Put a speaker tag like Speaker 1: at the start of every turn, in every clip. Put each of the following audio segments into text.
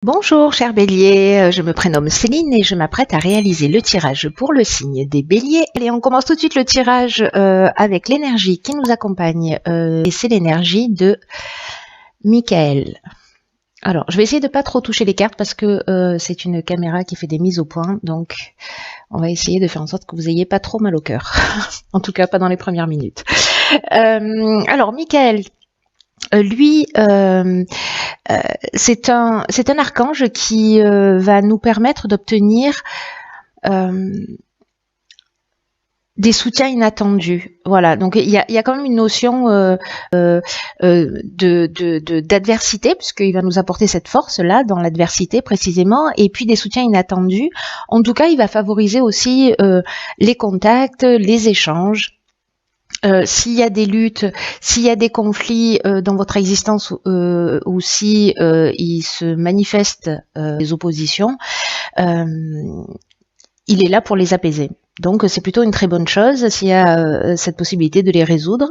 Speaker 1: Bonjour cher Bélier, je me prénomme Céline et je m'apprête à réaliser le tirage pour le signe des Béliers. Allez, on commence tout de suite le tirage avec l'énergie qui nous accompagne et c'est l'énergie de Michael. Alors, je vais essayer de pas trop toucher les cartes parce que c'est une caméra qui fait des mises au point, donc on va essayer de faire en sorte que vous ayez pas trop mal au cœur. En tout cas, pas dans les premières minutes. Alors, Michael, lui, c'est un archange qui va nous permettre d'obtenir des soutiens inattendus. Voilà, donc il y a quand même une notion d'adversité, puisqu'il va nous apporter cette force-là dans l'adversité précisément, et puis des soutiens inattendus. En tout cas, il va favoriser aussi les contacts, les échanges. S'il y a des luttes, s'il y a des conflits dans votre existence ou si il se manifestent des oppositions, il est là pour les apaiser. Donc c'est plutôt une très bonne chose s'il y a cette possibilité de les résoudre.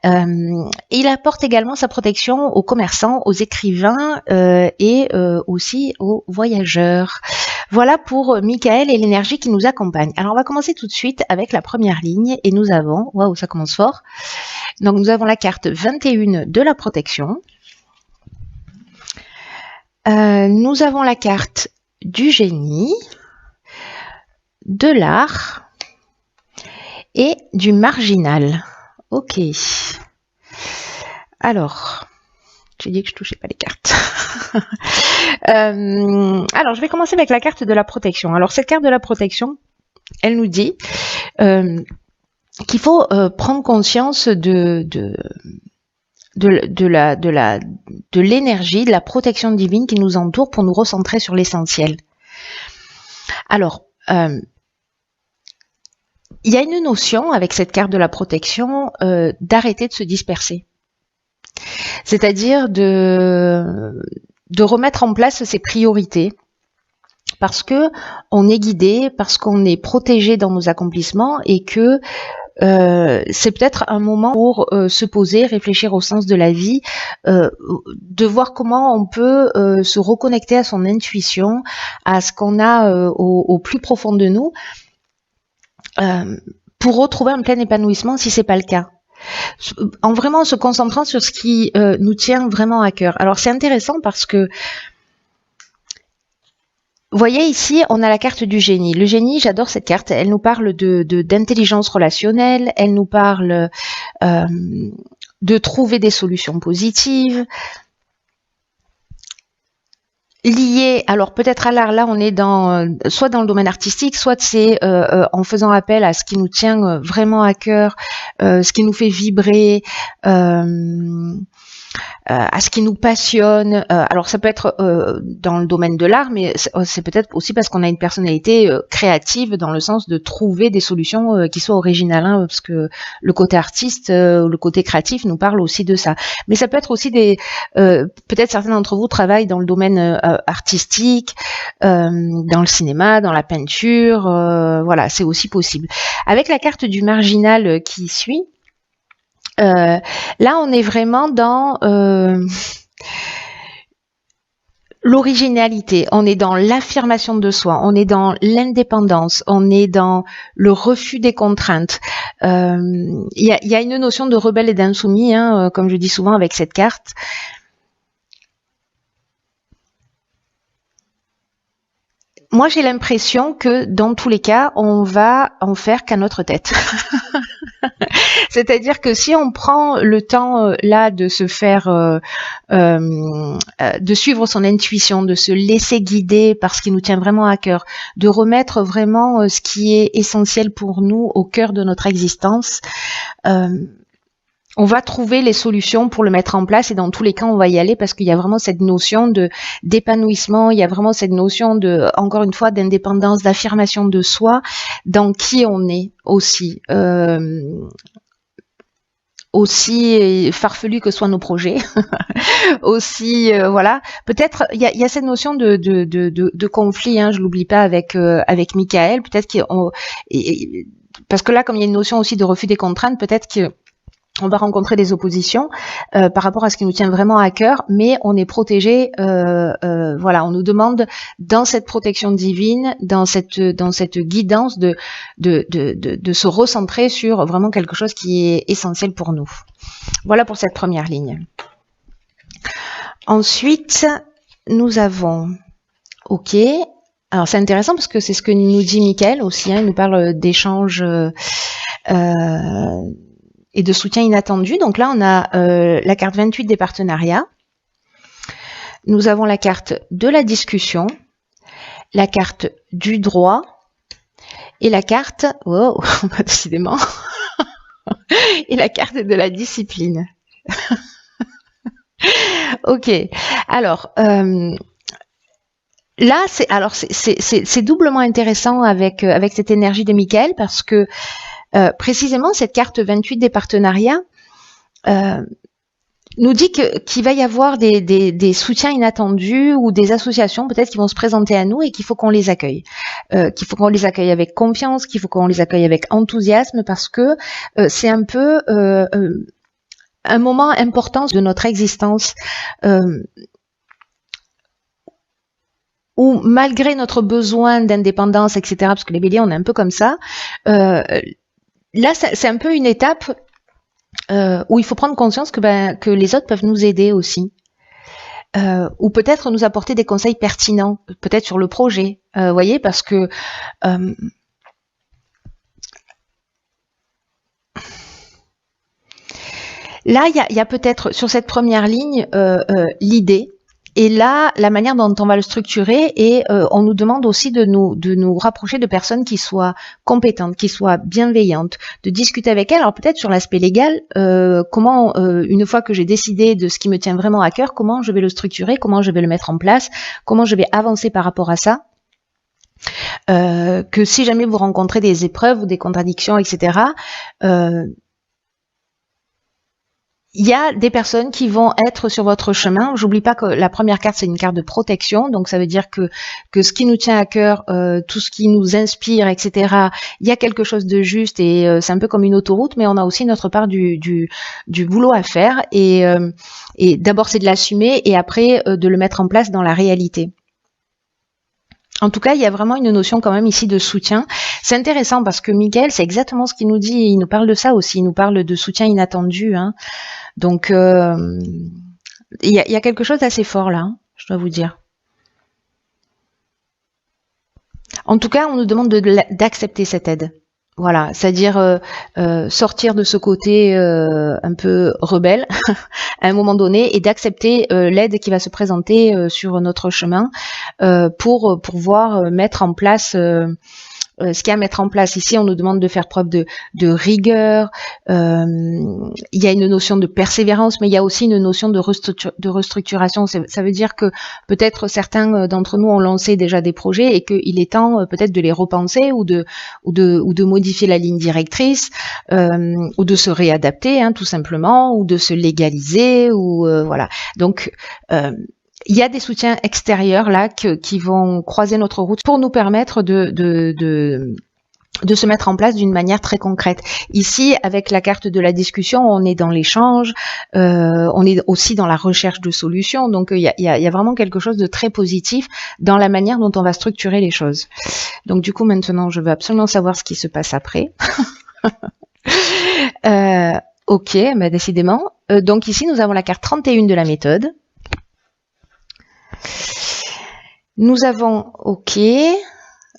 Speaker 1: Il apporte également sa protection aux commerçants, aux écrivains et aussi aux voyageurs. Voilà pour Michael et l'énergie qui nous accompagne. Alors on va commencer tout de suite avec la première ligne et nous avons, waouh, ça commence fort. Donc nous avons la carte 21 de la protection. Nous avons la carte du génie, de l'art et du marginal. Ok. Alors, j'ai dit que je touchais pas les cartes. Alors, je vais commencer avec la carte de la protection. Alors, cette carte de la protection, elle nous dit qu'il faut prendre conscience de l'énergie, de la protection divine qui nous entoure pour nous recentrer sur l'essentiel. Alors, il y a une notion avec cette carte de la protection d'arrêter de se disperser. C'est-à-dire de remettre en place ses priorités parce que on est guidé, parce qu'on est protégé dans nos accomplissements et que c'est peut-être un moment pour se poser, réfléchir au sens de la vie, de voir comment on peut se reconnecter à son intuition, à ce qu'on a au plus profond de nous, pour retrouver un plein épanouissement si c'est pas le cas. En vraiment se concentrant sur ce qui nous tient vraiment à cœur. Alors c'est intéressant parce que vous voyez ici, on a la carte du génie. Le génie, j'adore cette carte. Elle nous parle d'intelligence relationnelle. Elle nous parle de trouver des solutions positives. Liées, alors peut-être à l'art, là on est soit dans le domaine artistique, soit c'est en faisant appel à ce qui nous tient vraiment à cœur, ce qui nous fait vibrer, à ce qui nous passionne. Alors ça peut être dans le domaine de l'art, mais c'est peut-être aussi parce qu'on a une personnalité créative dans le sens de trouver des solutions qui soient originales, hein, parce que le côté artiste, le côté créatif nous parle aussi de ça. Mais ça peut être aussi peut-être certains d'entre vous travaillent dans le domaine artistique, dans le cinéma, dans la peinture, voilà, c'est aussi possible. Avec la carte du marginal qui suit, là, on est vraiment dans l'originalité, on est dans l'affirmation de soi, on est dans l'indépendance, on est dans le refus des contraintes. Il y a une notion de rebelle et d'insoumis, hein, comme je dis souvent avec cette carte. Moi, j'ai l'impression que dans tous les cas, on va en faire qu'à notre tête. C'est-à-dire que si on prend le temps là de se faire, de suivre son intuition, de se laisser guider par ce qui nous tient vraiment à cœur, de remettre vraiment ce qui est essentiel pour nous au cœur de notre existence, on va trouver les solutions pour le mettre en place et dans tous les cas on va y aller parce qu'il y a vraiment cette notion d'épanouissement, il y a vraiment cette notion encore une fois d'indépendance, d'affirmation de soi dans qui on est aussi. Aussi farfelu que soient nos projets, aussi voilà. Peut-être il y a cette notion de conflit, hein, je l'oublie pas avec Michael. Peut-être parce que là comme il y a une notion aussi de refus des contraintes, peut-être que on va rencontrer des oppositions par rapport à ce qui nous tient vraiment à cœur, mais on est protégé. Voilà, on nous demande dans cette protection divine, dans cette guidance de se recentrer sur vraiment quelque chose qui est essentiel pour nous. Voilà pour cette première ligne. Ensuite, nous avons, ok. Alors c'est intéressant parce que c'est ce que nous dit Michael aussi. Hein, il nous parle d'échanges. Et de soutien inattendu. Donc là, on a la carte 28 des partenariats. Nous avons la carte de la discussion, la carte du droit et la carte, wow, décidément, et la carte de la discipline. Ok. Alors, là, c'est doublement intéressant avec cette énergie de Michael parce que précisément, cette carte 28 des partenariats nous dit qu'il va y avoir des soutiens inattendus ou des associations peut-être qui vont se présenter à nous et qu'il faut qu'on les accueille. Qu'il faut qu'on les accueille avec confiance, qu'il faut qu'on les accueille avec enthousiasme parce que c'est un peu un moment important de notre existence où malgré notre besoin d'indépendance, etc., parce que les béliers, on est un peu comme ça, là, c'est un peu une étape où il faut prendre conscience que les autres peuvent nous aider aussi. Ou peut-être nous apporter des conseils pertinents, peut-être sur le projet, voyez, parce que là, il y a peut-être sur cette première ligne l'idée. Et là, la manière dont on va le structurer, et on nous demande aussi de nous rapprocher de personnes qui soient compétentes, qui soient bienveillantes, de discuter avec elles. Alors peut-être sur l'aspect légal, comment, une fois que j'ai décidé de ce qui me tient vraiment à cœur, comment je vais le structurer, comment je vais le mettre en place, comment je vais avancer par rapport à ça. Que si jamais vous rencontrez des épreuves ou des contradictions, etc., il y a des personnes qui vont être sur votre chemin. J'oublie pas que la première carte, c'est une carte de protection. Donc, ça veut dire que ce qui nous tient à cœur, tout ce qui nous inspire, etc., il y a quelque chose de juste et c'est un peu comme une autoroute, mais on a aussi notre part du boulot à faire. Et d'abord, c'est de l'assumer et après, de le mettre en place dans la réalité. En tout cas, il y a vraiment une notion quand même ici de soutien. C'est intéressant parce que Michael, c'est exactement ce qu'il nous dit. Il nous parle de ça aussi. Il nous parle de soutien inattendu. Hein. Donc, il y a quelque chose d'assez fort là, hein, je dois vous dire. En tout cas, on nous demande d'accepter cette aide. Voilà, c'est-à-dire sortir de ce côté un peu rebelle à un moment donné et d'accepter l'aide qui va se présenter sur notre chemin pour pouvoir mettre en place ce qu'il y a à mettre en place. Ici, on nous demande de faire preuve de rigueur. Il y a une notion de persévérance, mais il y a aussi une notion de restructuration. Ça veut dire que peut-être certains d'entre nous ont lancé déjà des projets et qu'il est temps peut-être de les repenser ou de modifier la ligne directrice ou de se réadapter, hein, tout simplement, ou de se légaliser ou voilà. Donc il y a des soutiens extérieurs là qui vont croiser notre route pour nous permettre de se mettre en place d'une manière très concrète. Ici, avec la carte de la discussion, on est dans l'échange, on est aussi dans la recherche de solutions. Donc, il y a vraiment quelque chose de très positif dans la manière dont on va structurer les choses. Donc, du coup, maintenant, je veux absolument savoir ce qui se passe après. Ok, bah, décidément. Donc, ici, nous avons la carte 31 de la méthode. Nous avons, ok,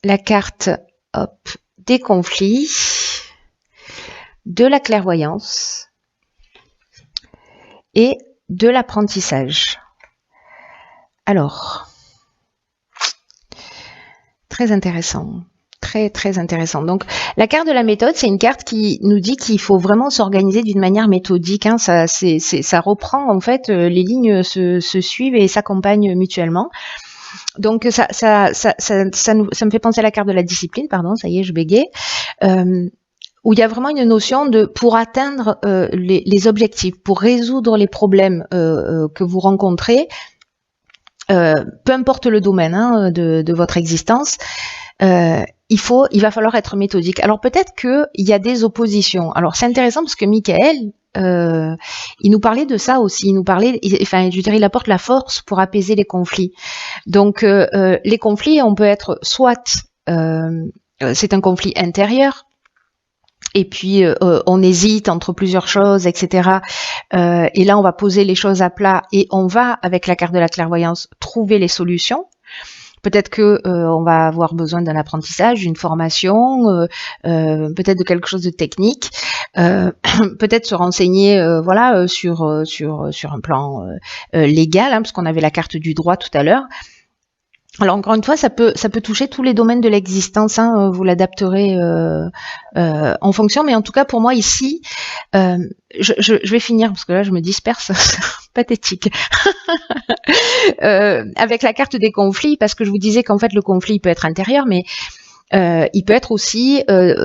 Speaker 1: la carte, hop, des conflits, de la clairvoyance et de l'apprentissage. Alors, très intéressant. Très intéressant. Donc, la carte de la méthode, c'est une carte qui nous dit qu'il faut vraiment s'organiser d'une manière méthodique. Hein. Ça reprend, en fait, les lignes se suivent et s'accompagnent mutuellement. Donc, ça me fait penser à la carte de la discipline, pardon, ça y est, je bégaye, où il y a vraiment une notion de, pour atteindre les objectifs, pour résoudre les problèmes que vous rencontrez, peu importe le domaine hein, de votre existence, il va falloir être méthodique. Alors peut-être qu'il y a des oppositions. Alors c'est intéressant parce que Michael, il nous parlait de ça aussi. Il nous parlait, enfin, je dirais, il apporte la force pour apaiser les conflits. Donc les conflits, on peut être soit c'est un conflit intérieur. Et puis on hésite entre plusieurs choses, etc. Et là, on va poser les choses à plat et on va, avec la carte de la clairvoyance, trouver les solutions. Peut-être que on va avoir besoin d'un apprentissage, d'une formation, peut-être de quelque chose de technique, peut-être se renseigner, voilà, sur un plan légal, hein, parce qu'on avait la carte du droit tout à l'heure. Alors encore une fois, ça peut toucher tous les domaines de l'existence. Hein, vous l'adapterez en fonction, mais en tout cas pour moi ici, je vais finir parce que là je me disperse, pathétique. Avec la carte des conflits, parce que je vous disais qu'en fait le conflit peut être intérieur, mais il peut être aussi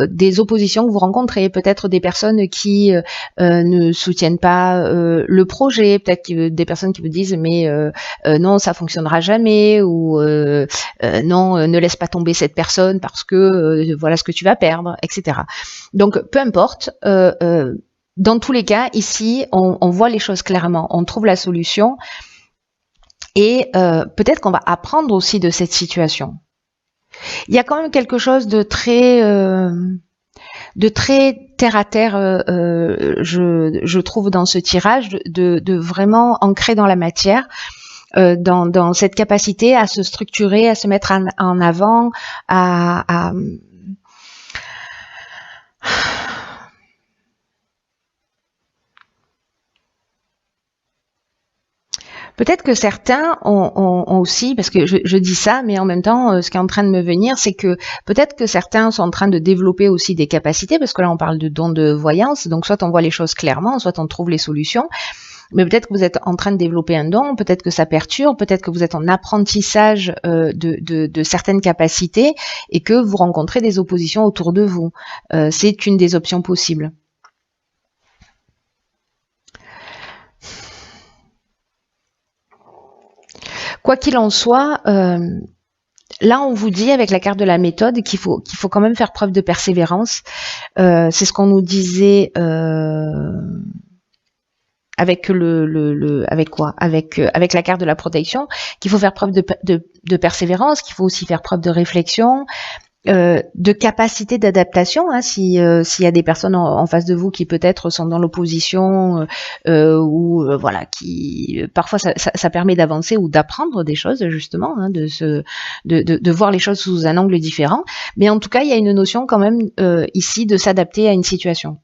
Speaker 1: des oppositions que vous rencontrez, peut-être des personnes qui ne soutiennent pas le projet, peut-être des personnes qui vous disent mais non, ça fonctionnera jamais, ou non, ne laisse pas tomber cette personne parce que voilà ce que tu vas perdre, etc. Donc peu importe, dans tous les cas, ici, on voit les choses clairement, on trouve la solution, et peut-être qu'on va apprendre aussi de cette situation. Il y a quand même quelque chose de très terre à terre, je trouve, dans ce tirage, de vraiment ancré dans la matière, dans cette capacité à se structurer, à se mettre en avant, à peut-être que certains ont aussi, parce que je dis ça, mais en même temps, ce qui est en train de me venir, c'est que peut-être que certains sont en train de développer aussi des capacités, parce que là, on parle de dons de voyance, donc soit on voit les choses clairement, soit on trouve les solutions, mais peut-être que vous êtes en train de développer un don, peut-être que ça perturbe, peut-être que vous êtes en apprentissage de certaines capacités et que vous rencontrez des oppositions autour de vous. C'est une des options possibles. Quoi qu'il en soit, là on vous dit avec la carte de la méthode qu'il faut quand même faire preuve de persévérance. C'est ce qu'on nous disait avec avec quoi, avec la carte de la protection, qu'il faut faire preuve de persévérance, qu'il faut aussi faire preuve de réflexion, de capacité d'adaptation, hein, s'il y a des personnes en face de vous qui peut-être sont dans l'opposition, ou voilà, qui parfois ça permet d'avancer ou d'apprendre des choses, justement, hein, de voir les choses sous un angle différent. Mais en tout cas, il y a une notion quand même ici de s'adapter à une situation.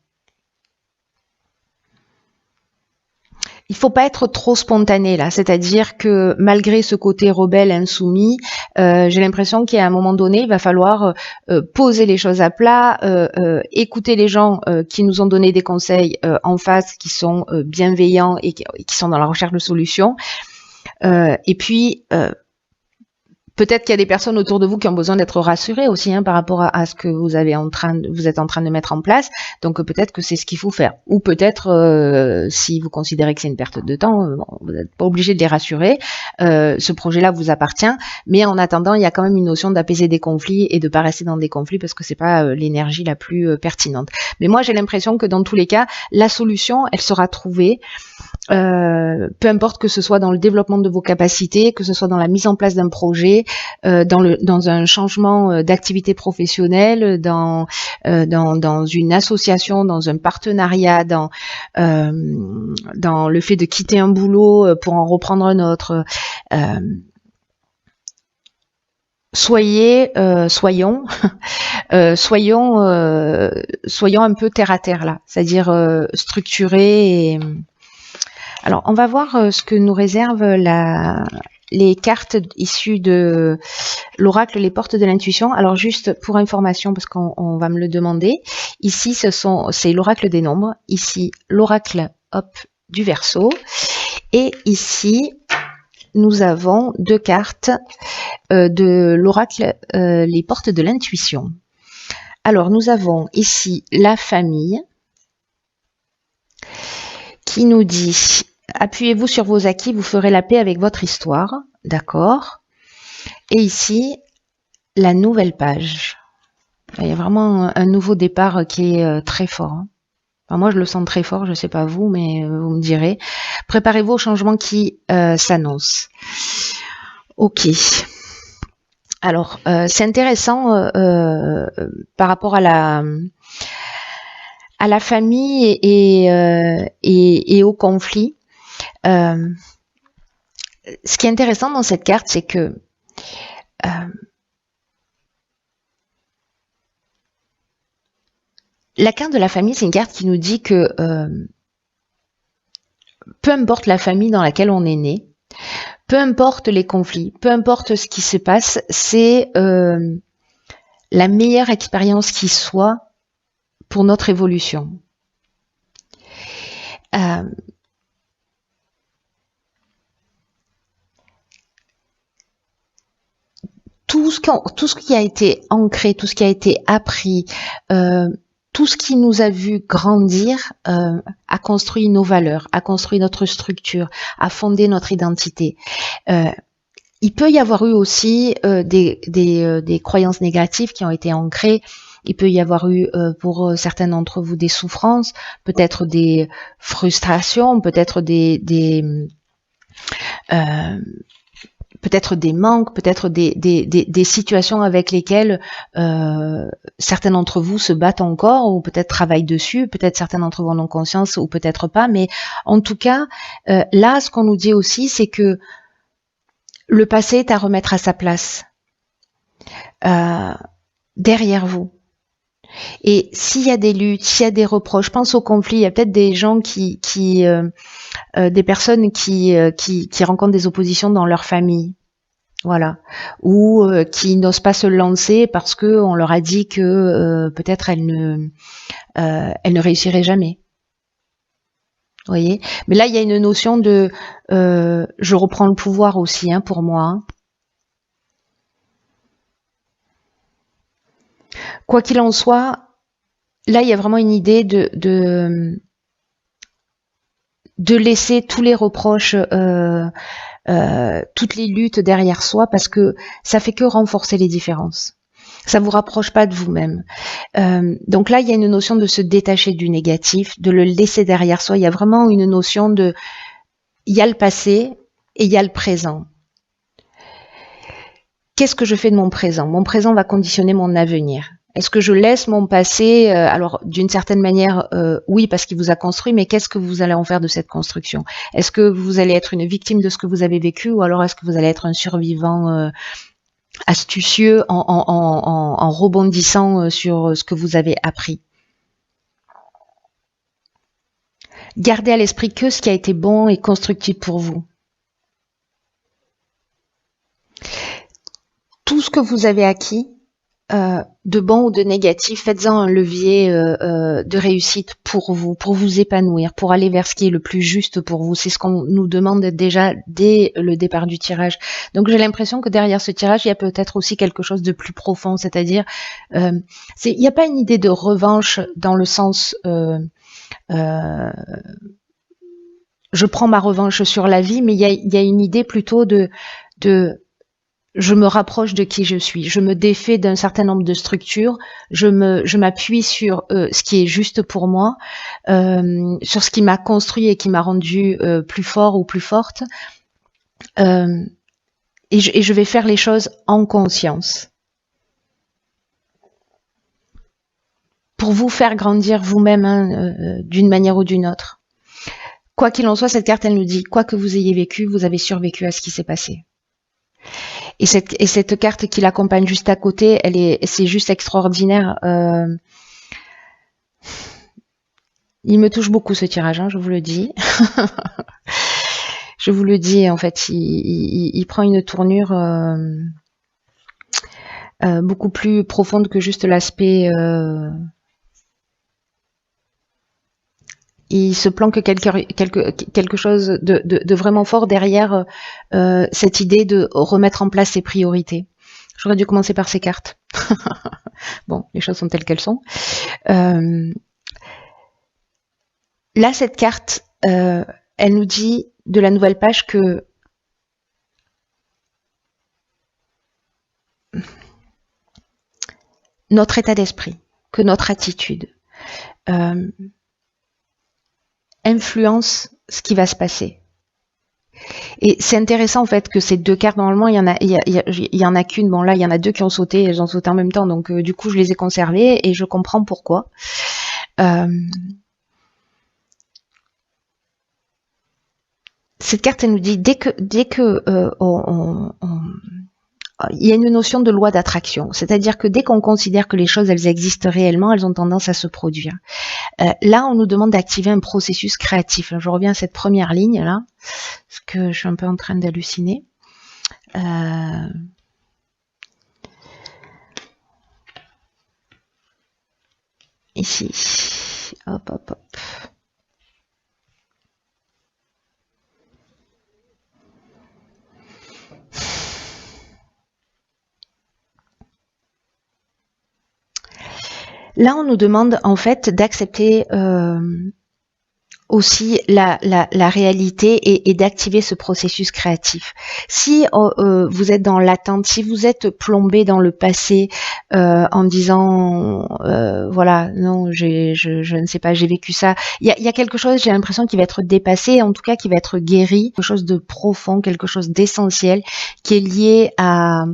Speaker 1: Il faut pas être trop spontané là, c'est-à-dire que malgré ce côté rebelle, insoumis, j'ai l'impression qu'à un moment donné, il va falloir poser les choses à plat, écouter les gens qui nous ont donné des conseils en face, qui sont bienveillants et qui sont dans la recherche de solutions. Et puis peut-être qu'il y a des personnes autour de vous qui ont besoin d'être rassurées aussi, hein, par rapport à ce que vous êtes en train de mettre en place. Donc peut-être que c'est ce qu'il faut faire. Ou peut-être, si vous considérez que c'est une perte de temps, vous n'êtes pas obligé de les rassurer. Ce projet-là vous appartient. Mais en attendant, il y a quand même une notion d'apaiser des conflits et de pas rester dans des conflits parce que c'est pas l'énergie la plus pertinente. Mais moi, j'ai l'impression que dans tous les cas, la solution, elle sera trouvée. Peu importe que ce soit dans le développement de vos capacités, que ce soit dans la mise en place d'un projet, dans un changement d'activité professionnelle, dans une association, dans un partenariat, dans le fait de quitter un boulot pour en reprendre un autre. Soyons un peu terre à terre là, c'est-à-dire structurés et alors, on va voir ce que nous réservent les cartes issues de l'oracle, les portes de l'intuition. Alors, juste pour information, parce qu'on va me le demander, ici, c'est l'oracle des nombres. Ici, l'oracle du Verseau. Et ici, nous avons deux cartes de l'oracle, les portes de l'intuition. Alors, nous avons ici la famille qui nous dit: appuyez-vous sur vos acquis, vous ferez la paix avec votre histoire. D'accord. Et ici, la nouvelle page. Il y a vraiment un nouveau départ qui est très fort. Hein. Enfin, moi, je le sens très fort, je ne sais pas vous, mais vous me direz. Préparez-vous au changement qui s'annonce. Ok. Alors, c'est intéressant par rapport à la famille et au conflit. Ce qui est intéressant dans cette carte, c'est que la carte de la famille, c'est une carte qui nous dit que peu importe la famille dans laquelle on est né, peu importe les conflits, peu importe ce qui se passe, c'est la meilleure expérience qui soit pour notre évolution. Tout ce qui a été ancré, tout ce qui a été appris, tout ce qui nous a vu grandir a construit nos valeurs, a construit notre structure, a fondé notre identité. Il peut y avoir eu aussi des croyances négatives qui ont été ancrées. Il peut y avoir eu pour certains d'entre vous des souffrances, peut-être des frustrations, peut-être peut-être des manques, peut-être des situations avec lesquelles certains d'entre vous se battent encore ou peut-être travaillent dessus, peut-être certains d'entre vous en ont conscience ou peut-être pas, mais en tout cas, là, ce qu'on nous dit aussi, c'est que le passé est à remettre à sa place derrière vous. Et s'il y a des luttes, s'il y a des reproches, je pense au conflit, il y a peut-être des gens des personnes qui rencontrent des oppositions dans leur famille, voilà, ou qui n'osent pas se lancer parce que on leur a dit que peut-être elles ne réussiraient jamais. Vous voyez, mais là il y a une notion de je reprends le pouvoir aussi, hein, pour moi. Hein. Quoi qu'il en soit, là il y a vraiment une idée de laisser tous les reproches, toutes les luttes derrière soi, parce que ça fait que renforcer les différences. Ça vous rapproche pas de vous-même. Donc là, il y a une notion de se détacher du négatif, de le laisser derrière soi. Il y a vraiment une notion de, il y a le passé et il y a le présent. Qu'est-ce que je fais de mon présent? Mon présent va conditionner mon avenir. Est-ce que je laisse mon passé, alors d'une certaine manière, oui, parce qu'il vous a construit, mais qu'est-ce que vous allez en faire de cette construction? Est-ce que vous allez être une victime de ce que vous avez vécu, ou alors est-ce que vous allez être un survivant astucieux en rebondissant sur ce que vous avez appris? Gardez à l'esprit que ce qui a été bon et constructif pour vous. Tout ce que vous avez acquis, de bon ou de négatif, faites-en un levier de réussite pour vous épanouir, pour aller vers ce qui est le plus juste pour vous. C'est ce qu'on nous demande déjà dès le départ du tirage. Donc j'ai l'impression que derrière ce tirage, il y a peut-être aussi quelque chose de plus profond, c'est-à-dire, il n'y a pas une idée de revanche dans le sens je prends ma revanche sur la vie, mais il y a une idée plutôt de je me rapproche de qui je suis, je me défais d'un certain nombre de structures, je m'appuie sur ce qui est juste pour moi, sur ce qui m'a construit et qui m'a rendu plus fort ou plus forte, et je vais faire les choses en conscience. Pour vous faire grandir vous-même, hein, d'une manière ou d'une autre. Quoi qu'il en soit, cette carte, elle nous dit, quoi que vous ayez vécu, vous avez survécu à ce qui s'est passé. Et cette carte qui l'accompagne juste à côté, c'est juste extraordinaire. Il me touche beaucoup ce tirage, hein, je vous le dis. Je vous le dis, en fait, il prend une tournure beaucoup plus profonde que juste l'aspect. Il se planque quelque chose de vraiment fort derrière cette idée de remettre en place ses priorités. J'aurais dû commencer par ces cartes. Bon, les choses sont telles qu'elles sont. Là, cette carte, elle nous dit de la nouvelle page que notre état d'esprit, que notre attitude influence ce qui va se passer. Et c'est intéressant en fait que ces deux cartes, normalement il y en a qu'une, bon là il y en a deux qui ont sauté, elles ont sauté en même temps, donc du coup je les ai conservées et je comprends pourquoi. Cette carte elle nous dit dès que il y a une notion de loi d'attraction, c'est-à-dire que dès qu'on considère que les choses elles existent réellement, elles ont tendance à se produire. Là, on nous demande d'activer un processus créatif. Je reviens à cette première ligne là, parce que je suis un peu en train d'halluciner. Ici, hop, hop, hop. Là, on nous demande en fait d'accepter aussi la réalité et d'activer ce processus créatif. Si vous êtes dans l'attente, si vous êtes plombé dans le passé en disant voilà, non, je ne sais pas, j'ai vécu ça, il y a quelque chose, j'ai l'impression, qui va être dépassé, en tout cas qui va être guéri, quelque chose de profond, quelque chose d'essentiel qui est lié à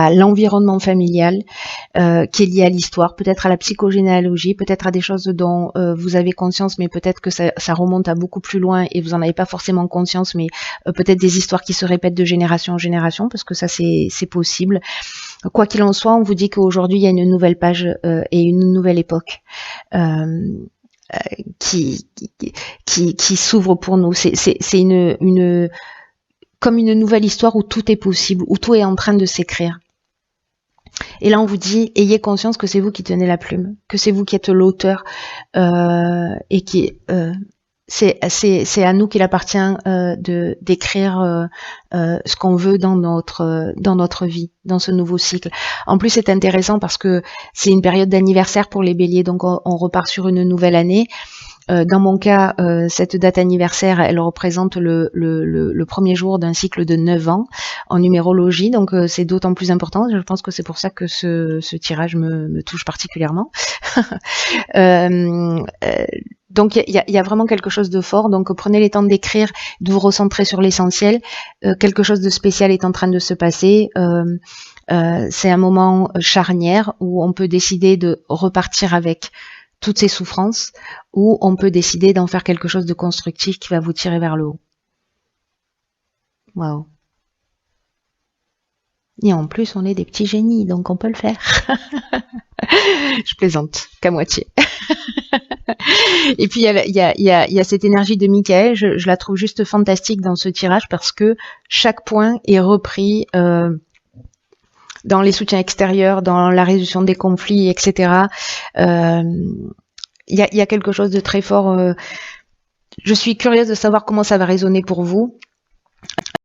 Speaker 1: l'environnement familial, qui est lié à l'histoire, peut-être à la psychogénéalogie, peut-être à des choses dont vous avez conscience, mais peut-être que ça remonte à beaucoup plus loin et vous en avez pas forcément conscience, mais peut-être des histoires qui se répètent de génération en génération, parce que ça c'est possible. Quoi qu'il en soit, on vous dit qu'aujourd'hui il y a une nouvelle page et une nouvelle époque qui s'ouvre pour nous. C'est une comme une nouvelle histoire où tout est possible, où tout est en train de s'écrire. Et là, on vous dit, ayez conscience que c'est vous qui tenez la plume, que c'est vous qui êtes l'auteur, et qui c'est à nous qu'il appartient d'écrire ce qu'on veut dans notre vie, dans ce nouveau cycle. En plus, c'est intéressant parce que c'est une période d'anniversaire pour les béliers, donc on repart sur une nouvelle année. Dans mon cas, cette date anniversaire, elle représente le premier jour d'un cycle de 9 ans en numérologie, donc c'est d'autant plus important. Je pense que c'est pour ça que ce tirage me touche particulièrement. Donc il y a vraiment quelque chose de fort, donc prenez les temps d'écrire, de vous recentrer sur l'essentiel. Quelque chose de spécial est en train de se passer. C'est un moment charnière où on peut décider de repartir avec toutes ces souffrances, ou on peut décider d'en faire quelque chose de constructif qui va vous tirer vers le haut. Waouh. Et en plus, on est des petits génies, donc on peut le faire. Je plaisante, qu'à moitié. Et puis, il y a cette énergie de Michael, je la trouve juste fantastique dans ce tirage parce que chaque point est repris dans les soutiens extérieurs, dans la résolution des conflits, etc. Il y a quelque chose de très fort. Je suis curieuse de savoir comment ça va résonner pour vous.